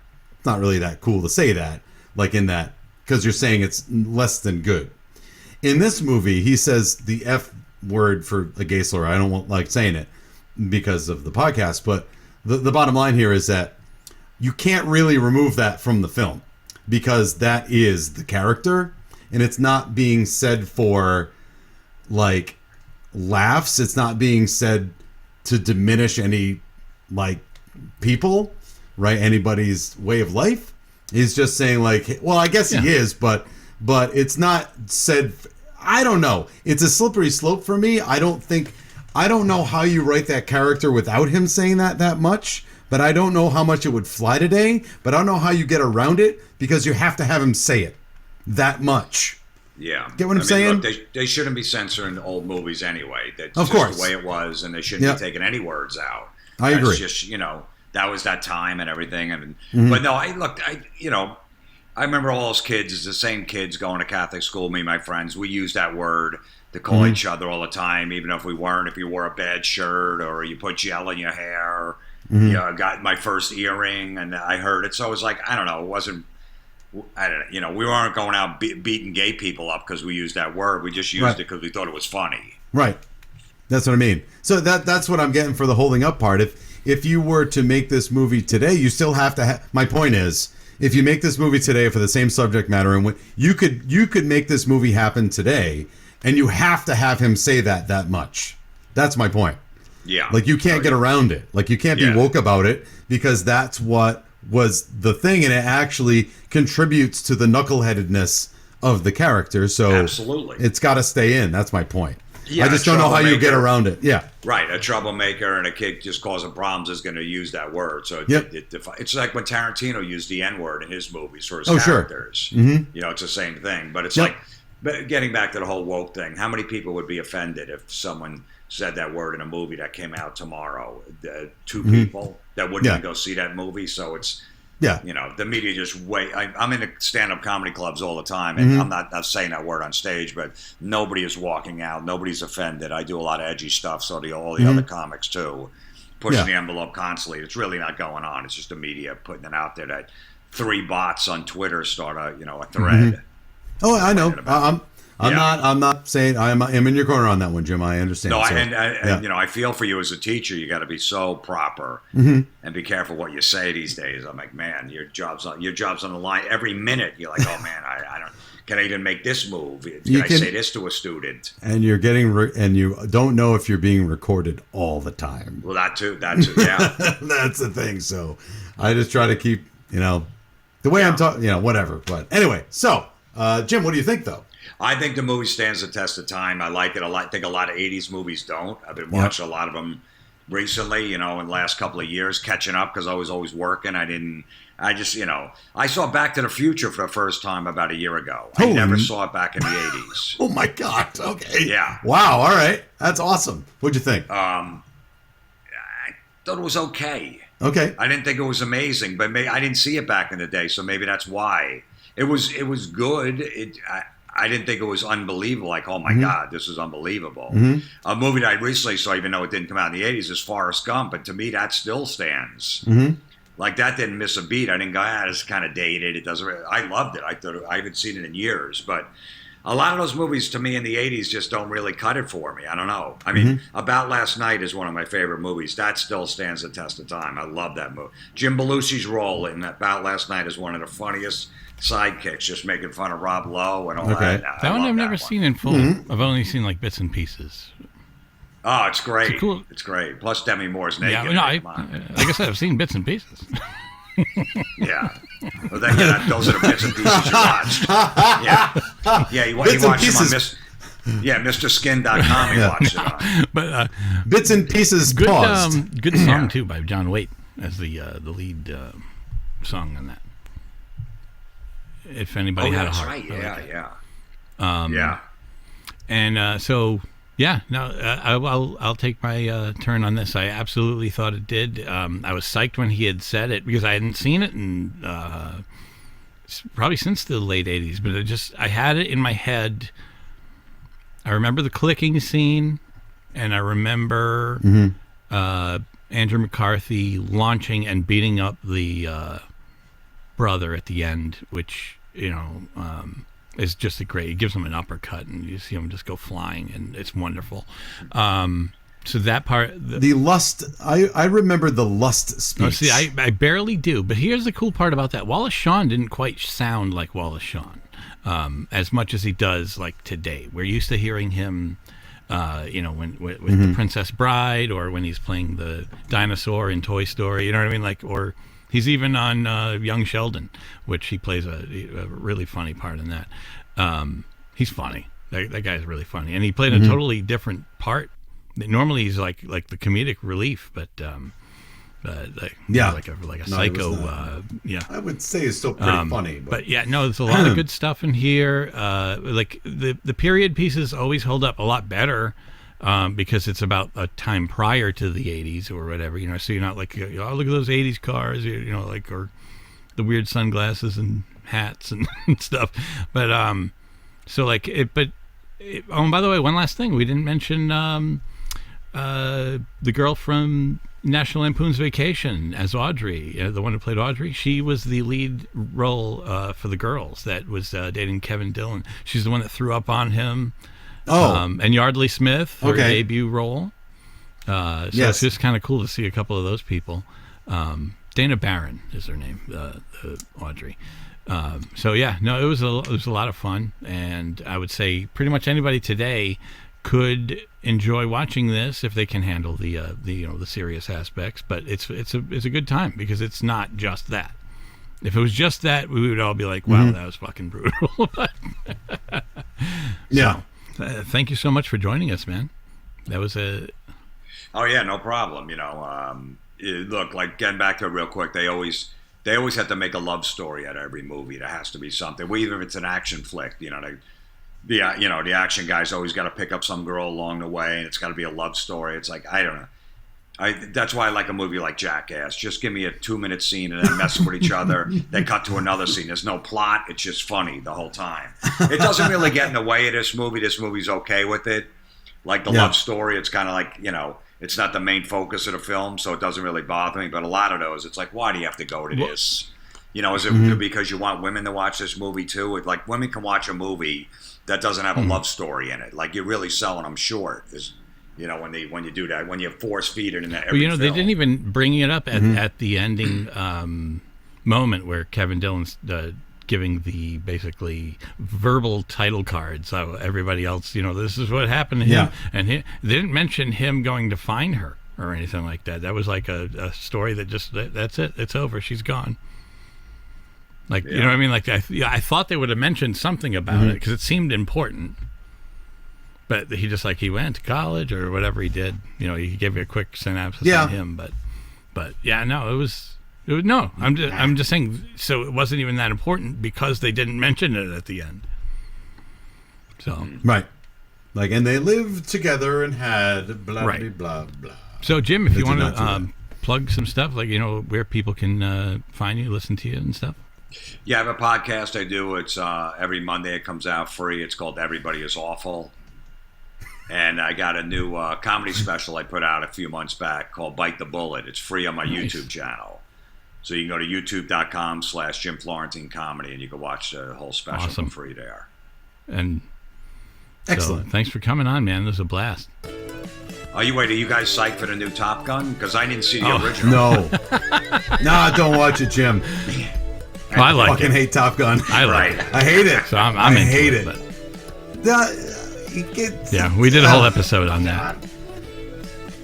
really that cool to say that, like, in that, because you're saying it's less than good. In this movie, he says the F word for a gay slur. I don't like saying it because of the podcast, but the bottom line here is that you can't really remove that from the film because that is the character, and it's not being said for, like, laughs. It's not being said to diminish any, like, people, right? Anybody's way of life. He's just saying, like, well, I guess he is, but it's not said. I don't know. It's a slippery slope for me. I don't know how you write that character without him saying that much. But I don't know how much it would fly today. But I don't know how you get around it because you have to have him say it that much. Yeah. Get what I'm saying? Look, they shouldn't be censoring old movies anyway. That's of course. The way it was, and they shouldn't be taking any words out. I agree. It's just, that was that time and everything. And But no, I remember all those kids, it's the same kids going to Catholic school, me and my friends. We used that word to call each other all the time, even if we weren't. If you wore a bad shirt or you put gel in your hair, you know, I got my first earring and I heard it. So it was like, I don't know, it wasn't, I don't know, you know, we weren't going out beating gay people up because we used that word. We just used it because we thought it was funny. Right. That's what I mean. So that's what I'm getting for the holding up part. If you were to make this movie today, you still have to my point is, if you make this movie today for the same subject matter, and you could make this movie happen today, and you have to have him say that much. That's my point. Yeah. Like, you can't get around it. Like, you can't be woke about it, because that's what was the thing, and it actually contributes to the knuckleheadedness of the character. So absolutely, it's got to stay in. That's my point. Yeah, I just don't know how you get around it. Yeah. Right. A troublemaker and a kid just causing problems is going to use that word. So it's like when Tarantino used the N-word in his movies for his characters. Sure. Mm-hmm. You know, it's the same thing. But it's like, getting back to the whole woke thing, how many people would be offended if someone said that word in a movie that came out tomorrow? Two people that wouldn't even go see that movie. So it's, you know, the media just I'm in the stand-up comedy clubs all the time, and I'm not saying that word on stage, but nobody is walking out. Nobody's offended. I do a lot of edgy stuff, so all the other comics too, pushing the envelope constantly. It's really not going on. It's just the media putting it out there that 3 bots on Twitter start a thread. Oh, I know. I'm not saying I'm in your corner on that one, Jim. I understand. No, and you know, I feel for you as a teacher. You got to be so proper and be careful what you say these days. I'm like, man, your job's on the line every minute. You're like, oh man, I don't. Can I even make this move? Can I say this to a student? And you're getting and you don't know if you're being recorded all the time. Well, that too. Yeah. That's the thing. So I just try to keep, you know, the way I'm talking, you know, whatever. But anyway, so Jim, what do you think though? I think the movie stands the test of time. I like it a lot. I think a lot of 80s movies don't. I've been watching a lot of them recently, you know, in the last couple of years, catching up because I was always working. I saw Back to the Future for the first time about a year ago. I never saw it back in the 80s. Oh, my God. Okay. Yeah. Wow. All right. That's awesome. What'd you think? I thought it was okay. Okay. I didn't think it was amazing, but I didn't see it back in the day, so maybe that's why. It was good. I didn't think it was unbelievable. Like, oh my God, this is unbelievable. A movie that I recently saw, even though it didn't come out in the 80s, is Forrest Gump. But to me, that still stands. Like, that didn't miss a beat. I didn't go, this is kind of dated. It doesn't. I loved it. I haven't seen it in years. But a lot of those movies to me in the 80s just don't really cut it for me. I don't know. I mean, About Last Night is one of my favorite movies. That still stands the test of time. I love that movie. Jim Belushi's role in About Last Night is one of the funniest sidekicks, just making fun of Rob Lowe and all that. That one I've never seen in full. I've only seen like bits and pieces. Oh, it's great. It's great. Plus Demi Moore's naked. Yeah, no, like I said, I've seen bits and pieces. Yeah. Well, then, those are the bits and pieces you watched. Yeah, you watched them on MrSkin.com. You watched it on. But bits and pieces. Good song too by John Waite as the lead song on that. If anybody had a heart. Right. I'll take my turn on this. I absolutely thought it did. I was psyched when he had said it because I hadn't seen it in probably since the late 80s, but I had it in my head. I remember the clicking scene, and I remember Andrew McCarthy launching and beating up the brother at the end, which is just it gives him an uppercut and you see him just go flying, and it's wonderful. So that part, the lust, I remember the lust speech. No, see, I barely do, but here's the cool part about that. Wallace Shawn didn't quite sound like Wallace Shawn as much as he does like today. We're used to hearing him when with the Princess Bride, or when he's playing the dinosaur in Toy Story, you know what I mean? Like, or he's even on Young Sheldon, which he plays a really funny part in that. He's funny. That guy's really funny, and he played a totally different part. Normally he's like the comedic relief, but like a psycho. I would say it's still pretty funny. But there's a lot of good stuff in here. Like the period pieces always hold up a lot better. Because it's about a time prior to the 80s or whatever, so you're not like, look at those 80s cars, or the weird sunglasses and hats and stuff. But so like it. But oh, and by the way, one last thing we didn't mention the girl from National Lampoon's Vacation as Audrey, the one who played Audrey. She was the lead role for the girls that was dating Kevin Dillon. She's the one that threw up on him. And Yardley Smith, her debut role. So it's just kind of cool to see a couple of those people. Dana Barron is her name, Audrey. So yeah, no, it was a lot of fun, and I would say pretty much anybody today could enjoy watching this if they can handle the serious aspects. But it's a good time because it's not just that. If it was just that, we would all be like, "Wow, that was fucking brutal." Yeah. Thank you so much for joining us, man. That was a. Oh yeah, no problem. Look, like getting back to it real quick, they always have to make a love story out of every movie. There has to be something. Well, even if it's an action flick, the action guy's always got to pick up some girl along the way, and it's got to be a love story. It's like, I don't know. That's why I like a movie like Jackass. Just give me a 2-minute scene and then messing with each other, then cut to another scene. There's no plot. It's just funny the whole time. It doesn't really get in the way of this movie. This movie's okay with it. Like the love story, it's kind of like, it's not the main focus of the film, so it doesn't really bother me. But a lot of those, it's like, why do you have to go to this? Is it because you want women to watch this movie too? Like, women can watch a movie that doesn't have a love story in it. Like, you're really selling them short. When you do that, when you force feed it in that. Well, they didn't even bring it up at the ending moment where Kevin Dillon's giving the basically verbal title card. So everybody else, this is what happened to him. And they didn't mention him going to find her or anything like that. That was like a story that just, that's it. It's over. She's gone. Like, you know what I mean? Like, I thought they would have mentioned something about it because it seemed important. But he went to college or whatever he did. He gave you a quick synopsis on him. But yeah, no, it was no. I'm just saying. So it wasn't even that important because they didn't mention it at the end. So right, like, and they lived together and had blah blah blah blah. So Jim, if you want to plug some stuff, like where people can find you, listen to you, and stuff. Yeah, I have a podcast I do. It's every Monday. It comes out free. It's called Everybody Is Awful. And I got a new comedy special I put out a few months back called Bite the Bullet. It's free on my YouTube channel. So you can go to youtube.com/Jim Florentine Comedy and you can watch the whole special for free there. And excellent. So, thanks for coming on, man. This was a blast. Are you guys psyched for the new Top Gun? Because I didn't see the original. No, don't watch it, Jim. Well, I like fucking hate Top Gun. I like it. I hate it. So I hate it. We did a whole episode on that.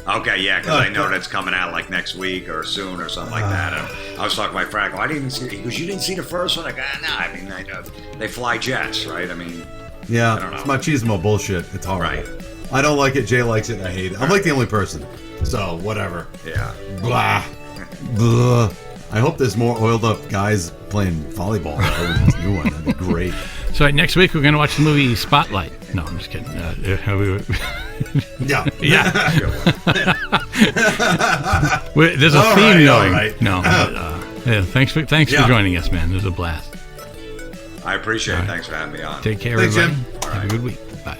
Okay, yeah, because I know that's coming out like next week or soon or something like that. And I was talking to my friend. I didn't see it. He goes, "You didn't see the first one?" I go, "No, I mean, I know they fly jets, right? I mean, yeah, I don't know. It's machismo bullshit. It's horrible. Right. I don't like it. Jay likes it. I hate it. I'm like the only person. So whatever. Yeah. Blah. Blah. I hope there's more oiled up guys playing volleyball in this new one. That'd be great. So next week we're going to watch the movie Spotlight. No, I'm just kidding. Yeah. There's a theme going. Right. No. Thanks for joining us, man. It was a blast. I appreciate it. Thanks for having me on. Take care, Thanks, everybody. Jim. Have a good week. Bye.